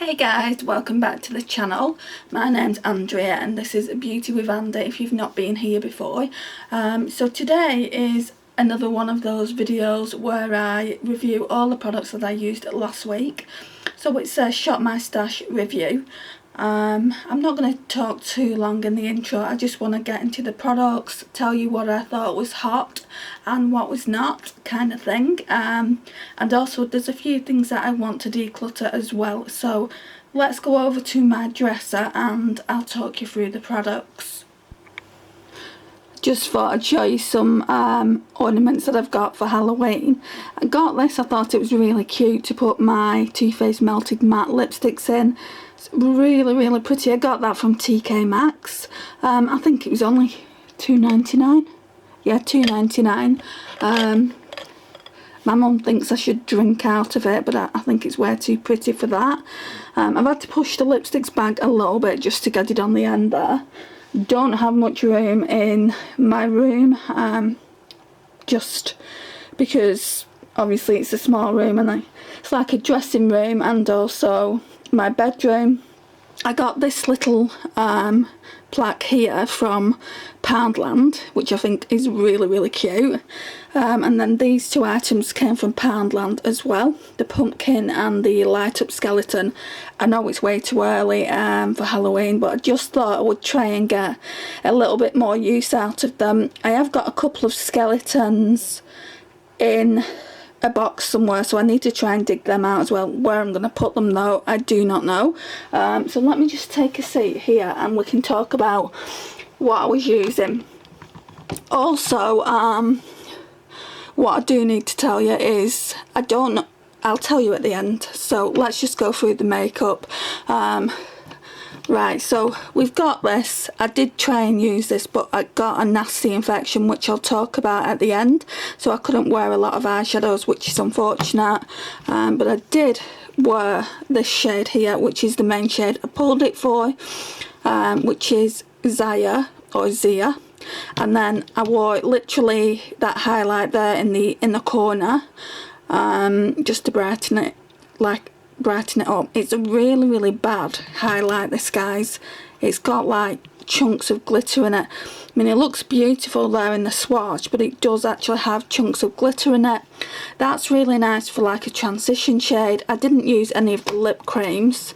Hey guys, welcome back to the channel. My name's Andrea and this is Beauty with Andy if you've not been here before. So today is another one of those videos where I review all the products that I used last week. So it's a Shop My Stash review. I'm not going to talk too long in the intro. I just want to get into the products, tell you what I thought was hot and what was not, kind of thing. And also there's a few things that I want to declutter as well. So let's go over to my dresser and I'll talk you through the products. Just thought I'd show you some ornaments that I've got for Halloween. I got this, I thought it was really cute to put my Too Faced Melted Matte lipsticks in. It's really pretty. I got that from TK Maxx. I think it was only £2.99. Yeah, £2.99. My mum thinks I should drink out of it, but I think it's way too pretty for that. I've had to push the lipsticks back a little bit just to get it on the end there. Don't have much room in my room, just because obviously it's a small room and it's like a dressing room and also my bedroom. I got this little plaque here from Poundland, which I think is really cute, and then these two items came from Poundland as well, the pumpkin and the light up skeleton. I know it's way too early for Halloween, but I just thought I would try and get a little bit more use out of them. I have got a couple of skeletons in a box somewhere, so I need to try and dig them out as well. Where I'm going to put them though, I do not know. So let me just take a seat here and we can talk about what I was using. Also, what I do need to tell you is, I'll tell you at the end, so let's just go through the makeup. Right, so we've got this. I did try and use this, but I got a nasty infection, which I'll talk about at the end, so I couldn't wear a lot of eyeshadows, which is unfortunate. But I did wear this shade here, which is the main shade I pulled it for, which is Zia, and then I wore literally that highlight there in the corner, just to brighten it up. It's a really bad highlight, this, guys. It's got like chunks of glitter in it. I mean, it looks beautiful there in the swatch, but it does actually have chunks of glitter in it. That's really nice for like a transition shade. I didn't use any of the lip creams,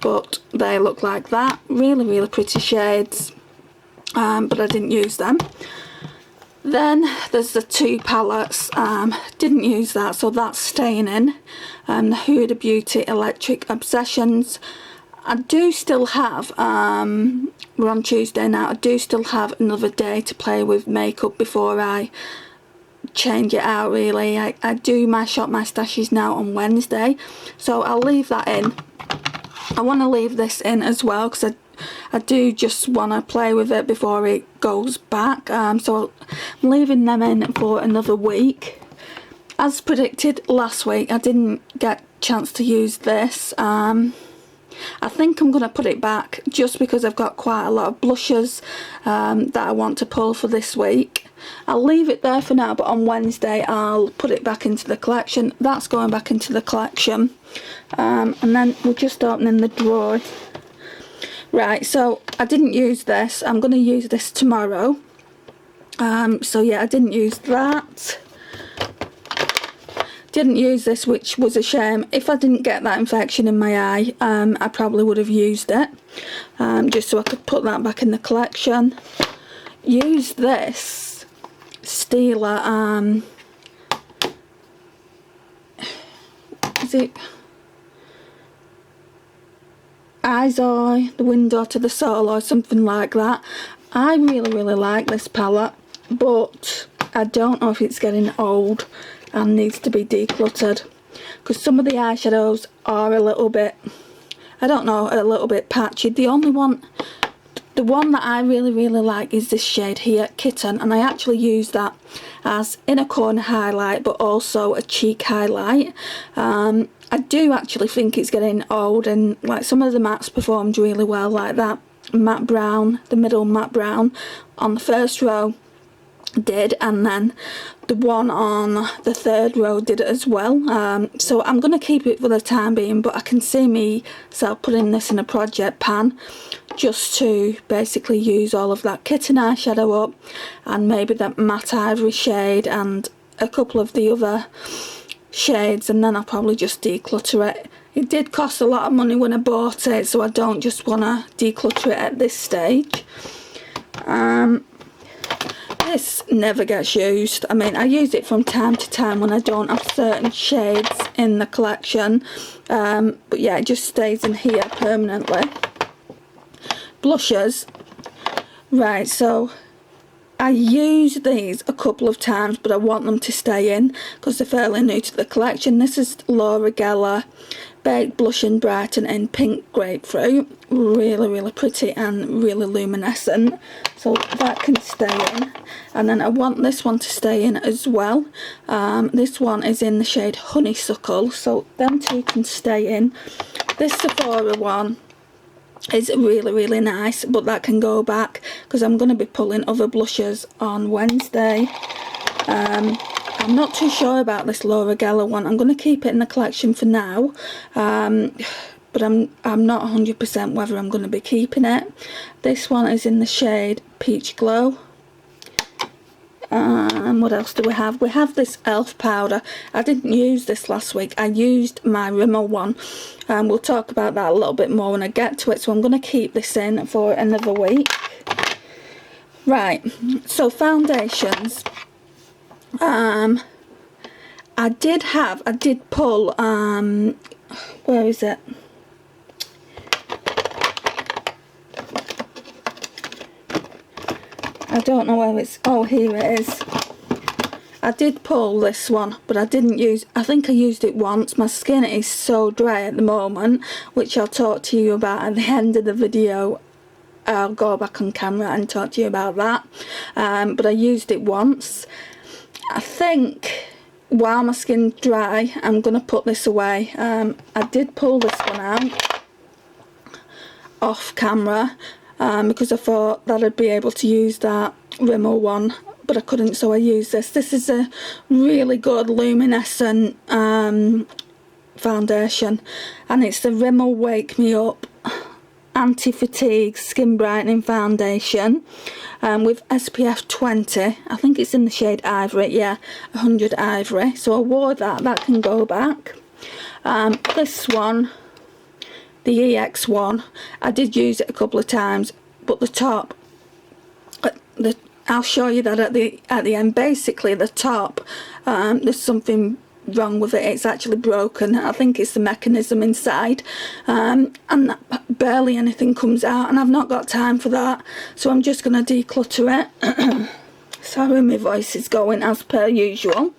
but they look like that. Really pretty shades, but I didn't use them. Then there's the two palettes, didn't use that, so that's staying in. The Huda Beauty Electric Obsessions. I do still have, we're on Tuesday now, I do still have another day to play with makeup before I change it out really. I do my Shop My Stashes now on Wednesday, so I'll leave that in. I want to leave this in as well because I do just want to play with it before it goes back, so I'm leaving them in for another week. As predicted last week, I didn't get a chance to use this. I think I'm going to put it back just because I've got quite a lot of blushes that I want to pull for this week. I'll leave it there for now, but on Wednesday I'll put it back into the collection. That's going back into the collection, and then we're just opening the drawer. Right, so I didn't use this. I'm going to use this tomorrow. So yeah, I didn't use that. Didn't use this, which was a shame. If I didn't get that infection in my eye, I probably would have used it, just so I could put that back in the collection. Used this Stila, is it Eyes Eye, the Window to the Soul or something like that. I really like this palette, but I don't know if it's getting old and needs to be decluttered, because some of the eyeshadows are a little bit, I don't know, a little bit patchy. The one that I really like is this shade here, Kitten, and I actually use that as inner corner highlight but also a cheek highlight. I do actually think it's getting old, and like some of the mattes performed really well, like that matte brown, the middle matte brown on the first row. did, and then the one on the third row did it as well. So I'm going to keep it for the time being, but I can see myself putting this in a project pan just to basically use all of that kitten eyeshadow up, and maybe that matte ivory shade and a couple of the other shades, and then I'll probably just declutter it. It did cost a lot of money when I bought it, so I don't just want to declutter it at this stage. This never gets used. I mean, I use it from time to time when I don't have certain shades in the collection, but yeah, it just stays in here permanently. Blushes. Right, so I use these a couple of times, but I want them to stay in because they're fairly new to the collection. This is Laura Geller Baked Blush in Brighton in Pink Grapefruit. Really pretty and really luminescent, so that can stay in. And then I want this one to stay in as well. This one is in the shade Honeysuckle, so them two can stay in. This Sephora one is really nice, but that can go back because I'm going to be pulling other blushes on Wednesday. I'm not too sure about this Laura Geller one. I'm going to keep it in the collection for now, but I'm not 100% whether I'm going to be keeping it. This one is in the shade Peach Glow. What else do we have? We have this e.l.f. powder. I didn't use this last week. I used my Rimmel one. We'll talk about that a little bit more when I get to it, so I'm going to keep this in for another week. Right, so foundations. I did pull, where is it? I don't know where it's, oh, here it is. I did pull this one, but I didn't use, I think I used it once. My skin is so dry at the moment, which I'll talk to you about at the end of the video. I'll go back on camera and talk to you about that. But I used it once. I think while my skin's dry, I'm going to put this away. I did pull this one out off camera because I thought that I'd be able to use that Rimmel one, but I couldn't, so I used this. This is a really good luminescent foundation, and it's the Rimmel Wake Me Up Anti-Fatigue Skin Brightening Foundation with SPF 20. I think it's in the shade Ivory, yeah, 100 Ivory. So I wore that, that can go back. This one, the EX one, I did use it a couple of times, but the top, I'll show you that at the end. Basically the top, there's something wrong with it. It's actually broken. I think it's the mechanism inside, and barely anything comes out, and I've not got time for that, so I'm just going to declutter it. Sorry, my voice is going as per usual.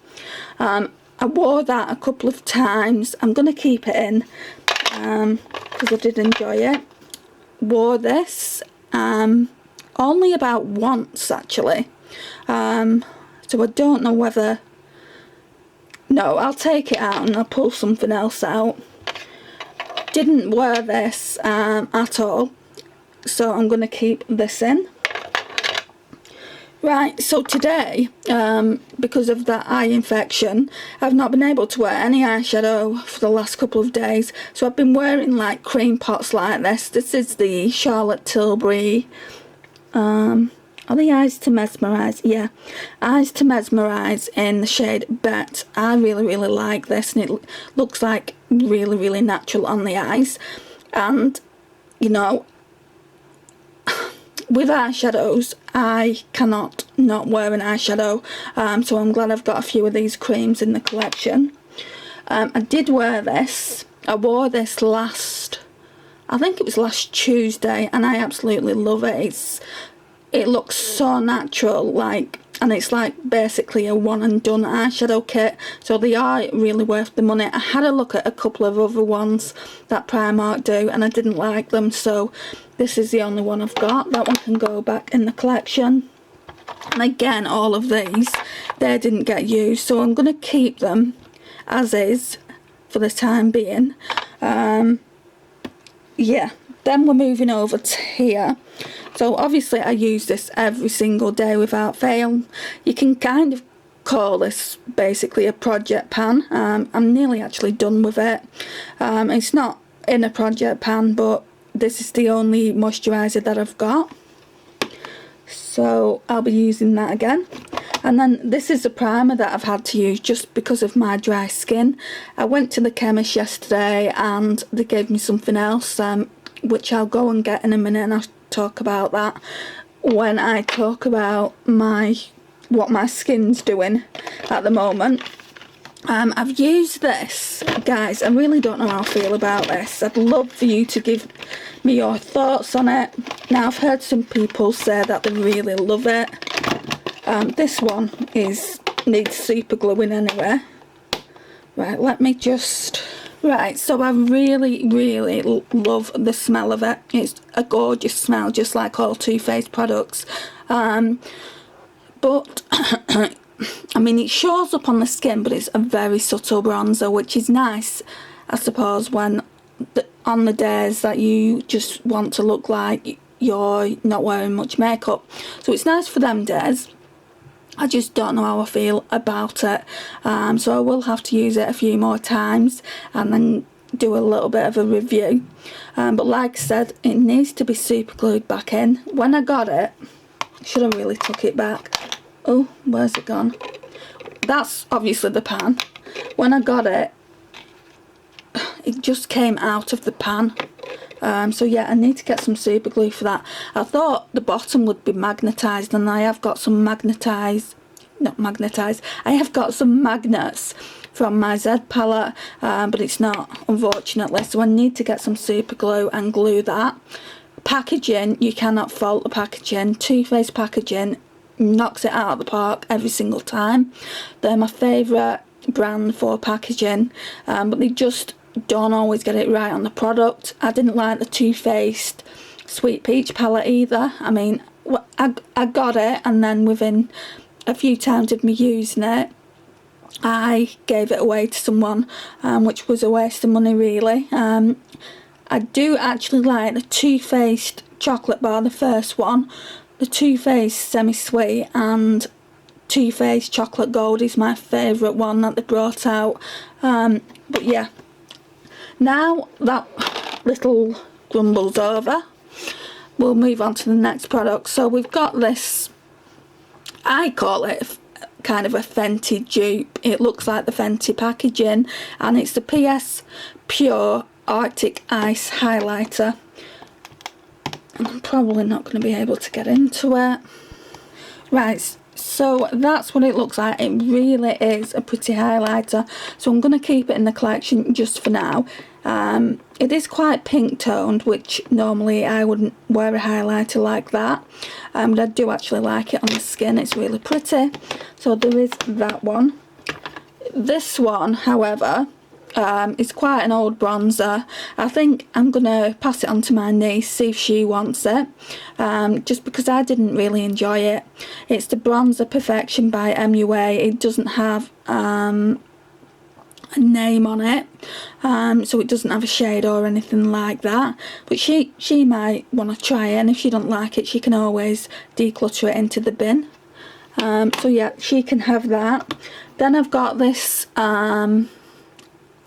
I wore that a couple of times. I'm going to keep it in because I did enjoy it. Wore this only about once actually, so I don't know whether, no, I'll take it out and I'll pull something else out. Didn't wear this at all, so I'm going to keep this in. Right, so today, because of that eye infection, I've not been able to wear any eyeshadow for the last couple of days, so I've been wearing like cream pots like this. This is the Charlotte Tilbury, are the Eyes to Mesmerise? Yeah, Eyes to Mesmerise in the shade Bet. I really like this, and it looks like really natural on the eyes. And, you know, with eyeshadows, I cannot not wear an eyeshadow, so I'm glad I've got a few of these creams in the collection. I did wear this. I wore this I think it was last Tuesday, and I absolutely love it. It looks so natural, like, and it's like basically a one and done eyeshadow kit, so they are really worth the money. I had a look at a couple of other ones that Primark do, and I didn't like them, so this is the only one I've got. That one can go back in the collection. And again, all of these, they didn't get used, so I'm going to keep them as is for the time being. Yeah, then we're moving over to here. So obviously I use this every single day without fail. You can kind of call this basically a project pan. I'm nearly actually done with it. It's not in a project pan, but this is the only moisturiser that I've got, so I'll be using that again. And then this is a primer that I've had to use just because of my dry skin. I went to the chemist yesterday and they gave me something else, which I'll go and get in a minute, and I'll talk about that when I talk about what my skin's doing at the moment. I've used this, guys. I really don't know how I feel about this. I'd love for you to give me your thoughts on it. Now, I've heard some people say that they really love it. This one needs super gluing anyway. Right, let me just... Right, so I really, really love the smell of it. It's a gorgeous smell, just like all Too Faced products. But... I mean, it shows up on the skin, but it's a very subtle bronzer, which is nice, I suppose, when on the days that you just want to look like you're not wearing much makeup. So it's nice for them days. I just don't know how I feel about it. So I will have to use it a few more times and then do a little bit of a review. But like I said, it needs to be super glued back in. When I got it, should have really took it back. Oh, where's it gone? That's obviously the pan. When I got it, it just came out of the pan. So yeah, I need to get some super glue for that. I thought the bottom would be magnetised, and I have got some I have got some magnets from my Z palette, but it's not, unfortunately. So I need to get some super glue and glue that. Packaging, you cannot fault the packaging. Too Faced packaging knocks it out of the park every single time. They're my favourite brand for packaging, but they just don't always get it right on the product. I didn't like the Too Faced Sweet Peach palette either. I mean, I got it, and then within a few times of me using it, I gave it away to someone, which was a waste of money really. I do actually like the Too Faced chocolate bar, the first one. The Too Faced Semi-Sweet and Too Faced Chocolate Gold is my favourite one that they brought out. But yeah, now that little grumble's over, we'll move on to the next product. So we've got this, I call it kind of a Fenty dupe. It looks like the Fenty packaging, and it's the PS Pure Arctic Ice Highlighter. And I'm probably not going to be able to get into it. Right, so that's what it looks like. It really is a pretty highlighter, so I'm going to keep it in the collection just for now. It is quite pink toned, which normally I wouldn't wear a highlighter like that, but I do actually like it on the skin. It's really pretty. So there is that one. This one, however, it's quite an old bronzer. I think I'm going to pass it on to my niece, see if she wants it, just because I didn't really enjoy it. It's the Bronzer Perfection by MUA. It doesn't have a name on it, so it doesn't have a shade or anything like that, but she might want to try it, and if she don't like it, she can always declutter it into the bin. So yeah, she can have that. Then I've got this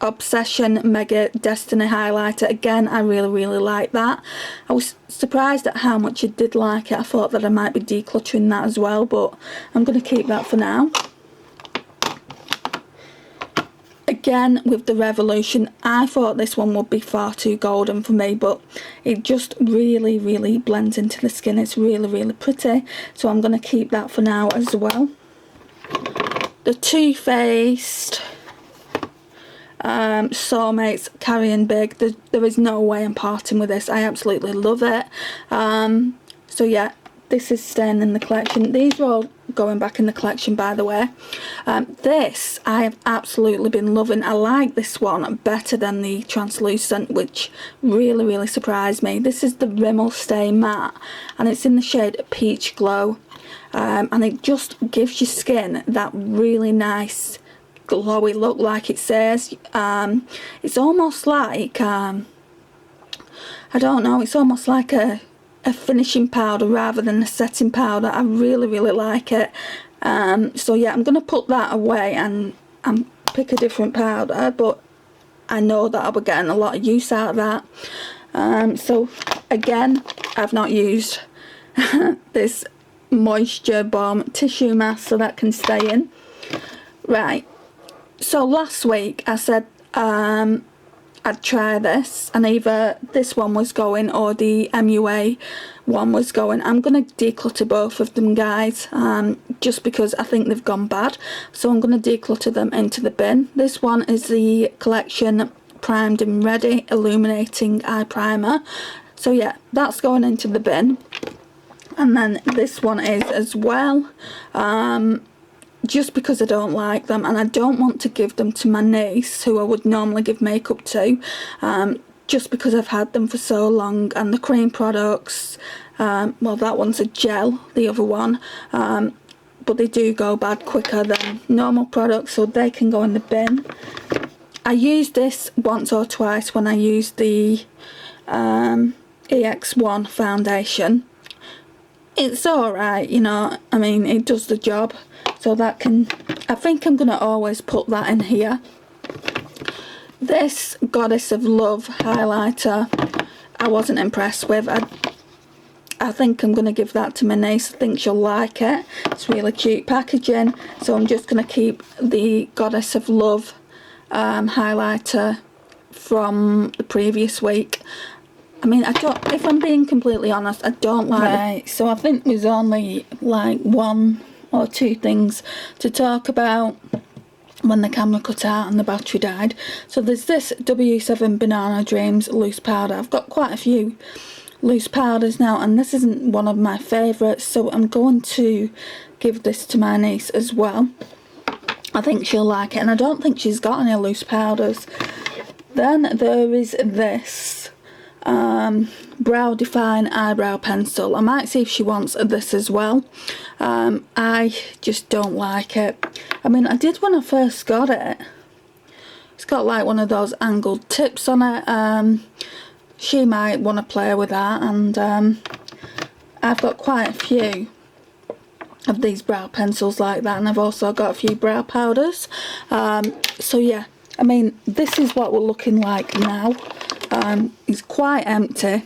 Obsession Mega Destiny highlighter. Again, I really like that. I was surprised at how much I did like it. I thought that I might be decluttering that as well, but I'm going to keep that for now. Again, with the Revolution, I thought this one would be far too golden for me, but it just really blends into the skin. It's really pretty, so I'm going to keep that for now as well. The Too Faced Soulmates Carrying Big. There is no way I'm parting with this. I absolutely love it. So yeah, this is staying in the collection. These are all going back in the collection, by the way. This I have absolutely been loving. I like this one better than the translucent, which really surprised me. This is the Rimmel Stay Matte, and it's in the shade Peach Glow, and it just gives your skin that really nice glowy look, like it says. It's almost like I don't know, it's almost like a a finishing powder rather than a setting powder. I really like it. So yeah, I'm going to put that away and pick a different powder, but I know that I'll be getting a lot of use out of that. So again, I've not used this Moisture Bomb tissue mask, so that can stay in. Right, so last week I said I'd try this, and either this one was going or the MUA one was going. I'm going to declutter both of them, guys, just because I think they've gone bad. So I'm going to declutter them into the bin. This one is the Collection Primed and Ready Illuminating Eye Primer. So yeah, that's going into the bin. And then this one is as well. Just because I don't like them, and I don't want to give them to my niece, who I would normally give makeup to, just because I've had them for so long. And the cream products, well, that one's a gel, the other one, but they do go bad quicker than normal products, so they can go in the bin. I used this once or twice when I used the EX1 foundation. It's alright, you know, I mean, it does the job. So that can, I think I'm going to always put that in here. This Goddess of Love highlighter, I wasn't impressed with. I think I'm going to give that to my niece. I think she'll like it. It's really cute packaging. So I'm just going to keep the Goddess of Love highlighter from the previous week. I mean, I don't, if I'm being completely honest, I don't like it. Right, so I think there's only like one or two things to talk about when the camera cut out and the battery died. So there's this W7 Banana Dreams loose powder. I've got quite a few loose powders now, and this isn't one of my favourites, so I'm going to give this to my niece as well. I think she'll like it, and I don't think she's got any loose powders. Then there is this Brow Define eyebrow pencil. I might see if she wants this as well. I just don't like it. I mean, I did when I first got it. It's got like one of those angled tips on it. She might want to play with that, and I've got quite a few of these brow pencils like that, and I've also got a few brow powders. So yeah, I mean, this is what we're looking like now. It's quite empty,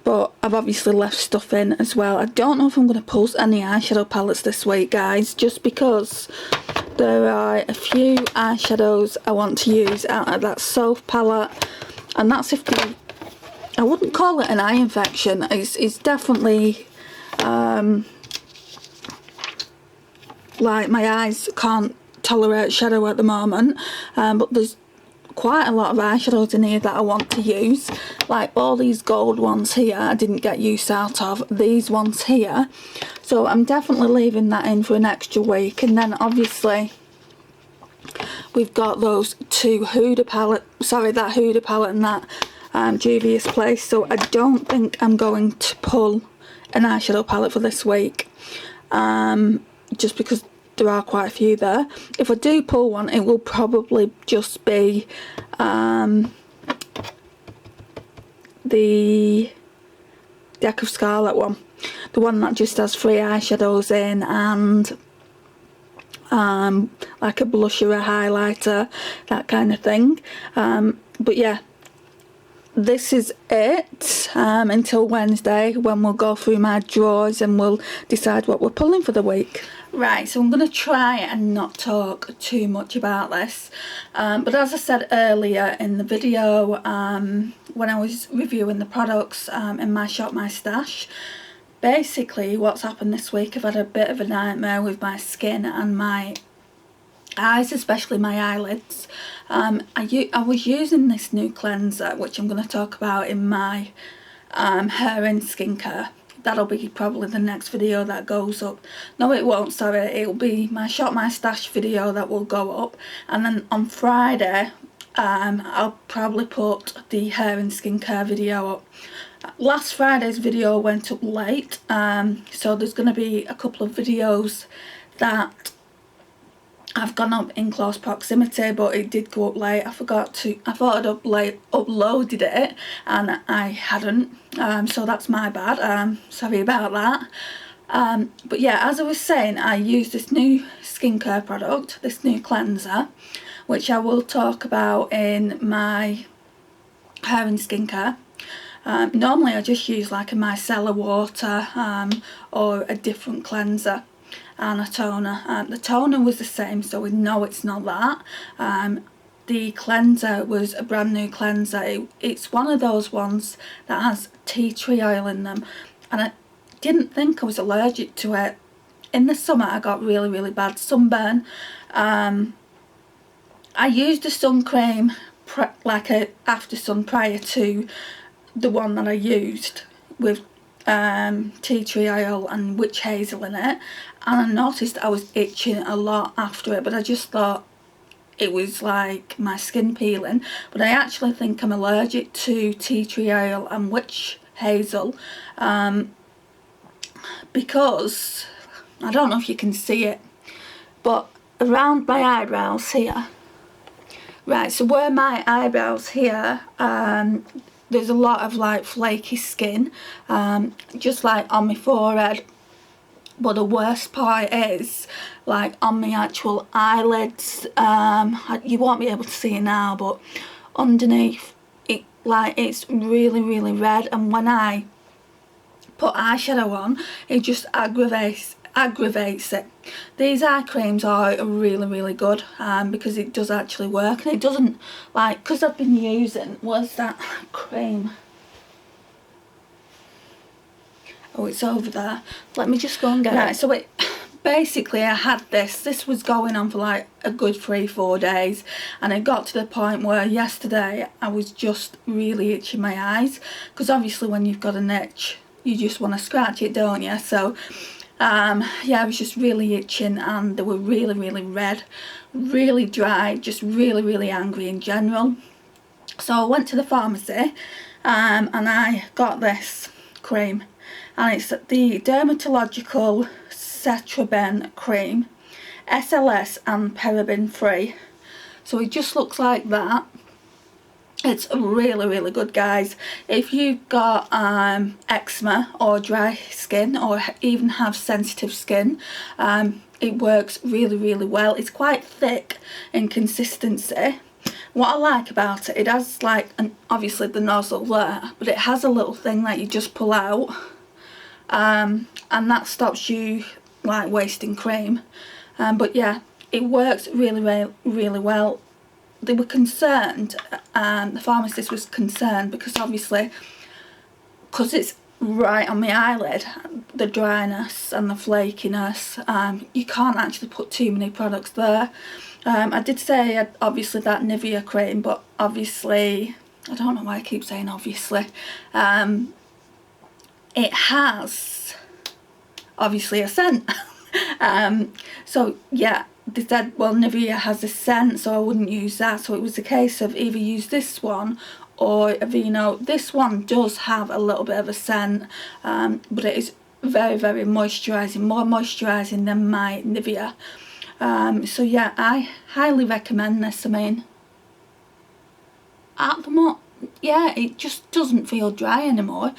but I've obviously left stuff in as well. I don't know if I'm going to post any eyeshadow palettes this week, guys, just because there are a few eyeshadows I want to use out of that Soph palette, and that's if the, I wouldn't call it an eye infection. It's definitely like my eyes can't tolerate shadow at the moment, but there's quite a lot of eyeshadows in here that I want to use. Like all these gold ones here I didn't get use out of, these ones here, so I'm definitely leaving that in for an extra week. And then obviously we've got those two Huda palette, sorry, that Huda palette and that Juvia's Place. So I don't think I'm going to pull an eyeshadow palette for this week, just because there are quite a few there. If I do pull one, it will probably just be the Deck of Scarlet one, the one that just has 3 eyeshadows in and like a blusher, a highlighter, that kind of thing. But yeah, this is it until Wednesday, when we'll go through my drawers and we'll decide what we're pulling for the week. Right, so I'm going to try and not talk too much about this, but as I said earlier in the video, when I was reviewing the products in my Shop My Stash, basically what's happened this week, I've had a bit of a nightmare with my skin and my eyes, especially my eyelids. I was using this new cleanser, which I'm going to talk about in my hair and skincare. That'll be probably the next video that goes up. No, it won't, sorry. It'll be my Shop My Stash video that will go up. And then on Friday, I'll probably put the hair and skincare video up. Last Friday's video went up late, so there's going to be a couple of videos that I've gone up in close proximity, but it did go up late. I thought I'd uploaded it and I hadn't, so that's my bad. Sorry about that. But yeah, as I was saying, I use this new skincare product, this new cleanser, which I will talk about in my hair and skincare. Normally I just use like a micellar water or a different cleanser and a toner. The toner was the same, so we know it's not that. The cleanser was a brand new cleanser. It's one of those ones that has tea tree oil in them, and I didn't think I was allergic to it. In the summer I got really bad sunburn. I used a sun cream, like a after sun, prior to the one that I used with tea tree oil and witch hazel in it, and I noticed I was itching a lot after it, but I just thought it was like my skin peeling. But I actually think I'm allergic to tea tree oil and witch hazel, because I don't know if you can see it, but around my eyebrows here, right, so where my eyebrows here, there's a lot of like flaky skin, just like on my forehead. But the worst part is like on my actual eyelids. You won't be able to see it now, but underneath it, like, it's really red, and when I put eyeshadow on, it just aggravates it. These eye creams are really good, because it does actually work, and it doesn't, like, because I've been using, what's that cream? Oh, it's over there. Let me just go and get it. Right, so it basically, I had this was going on for like a good 3-4 days, and it got to the point where yesterday I was just really itching my eyes, because obviously when you've got an itch you just want to scratch it, don't you? So yeah, I was just really itching, and they were really red, really dry, just really angry in general. So I went to the pharmacy, and I got this cream, and it's the Dermatological Cetraben cream, SLS and paraben free. So it just looks like that. It's really good, guys. If you've got eczema or dry skin, or even have sensitive skin, it works really well. It's quite thick in consistency. What I like about it, it has like, obviously the nozzle there, but it has a little thing that you just pull out, and that stops you like wasting cream. But yeah, it works really well. They were concerned, the pharmacist was concerned, because obviously, because it's right on my eyelid, the dryness and the flakiness, you can't actually put too many products there. I did say obviously that Nivea cream, but obviously, I don't know why I keep saying obviously, it has obviously a scent. So yeah, they said, well, Nivea has a scent, so I wouldn't use that. So it was a case of either use this one or Aveeno. This one does have a little bit of a scent, but it is very moisturising, more moisturising than my Nivea. So yeah, I highly recommend this. I mean, at the moment, yeah, it just doesn't feel dry anymore.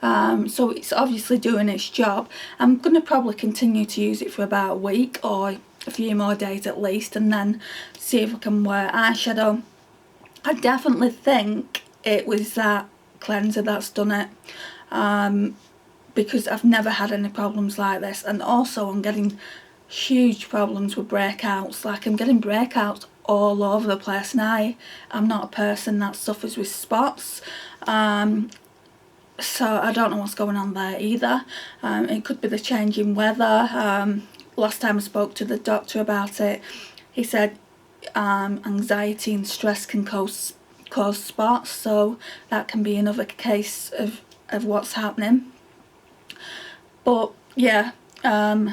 So it's obviously doing its job. I'm going to probably continue to use it for about a week or a few more days at least, and then see if I can wear eyeshadow. I definitely think it was that cleanser that's done it, because I've never had any problems like this, and also I'm getting huge problems with breakouts. Like, I'm getting breakouts all over the place, and I'm not a person that suffers with spots, so I don't know what's going on there either. It could be the changing weather. Last time I spoke to the doctor about it, he said anxiety and stress can cause spots, so that can be another case of what's happening. But yeah, I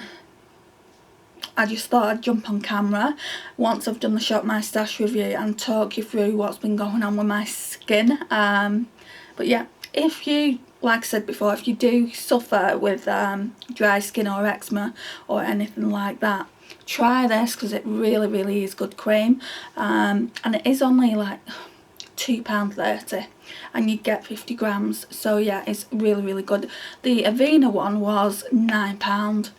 just thought I'd jump on camera once I've done the Shop My Stash review and talk you through what's been going on with my skin. But yeah, if you, like I said before, if you do suffer with dry skin or eczema or anything like that, try this because it really is good cream, and it is only like £2.30 and you get 50 grams, so yeah, it's really good. The Avena one was £9.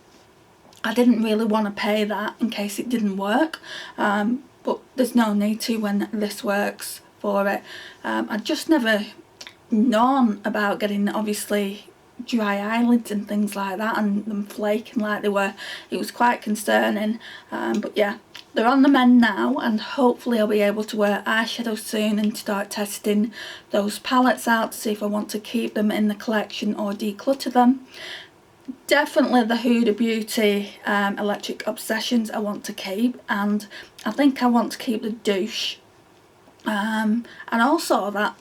I didn't really want to pay that in case it didn't work, but there's no need to when this works for it. I just never known about getting, obviously, dry eyelids and things like that and them flaking like they were. It was quite concerning, but yeah, they're on the mend now, and hopefully I'll be able to wear eyeshadow soon and start testing those palettes out to see if I want to keep them in the collection or declutter them. Definitely the Huda Beauty Electric Obsessions I want to keep, and I think I want to keep the Douche, and also that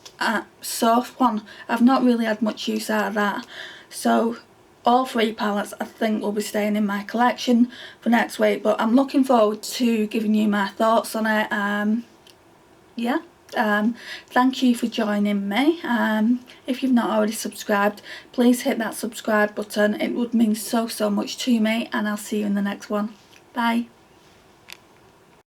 Soft one. I've not really had much use out of that, so all three palettes I think will be staying in my collection for next week, but I'm looking forward to giving you my thoughts on it. Yeah. Thank you for joining me. If you've not already subscribed, please hit that subscribe button. It would mean so much to me, and I'll see you in the next one. Bye.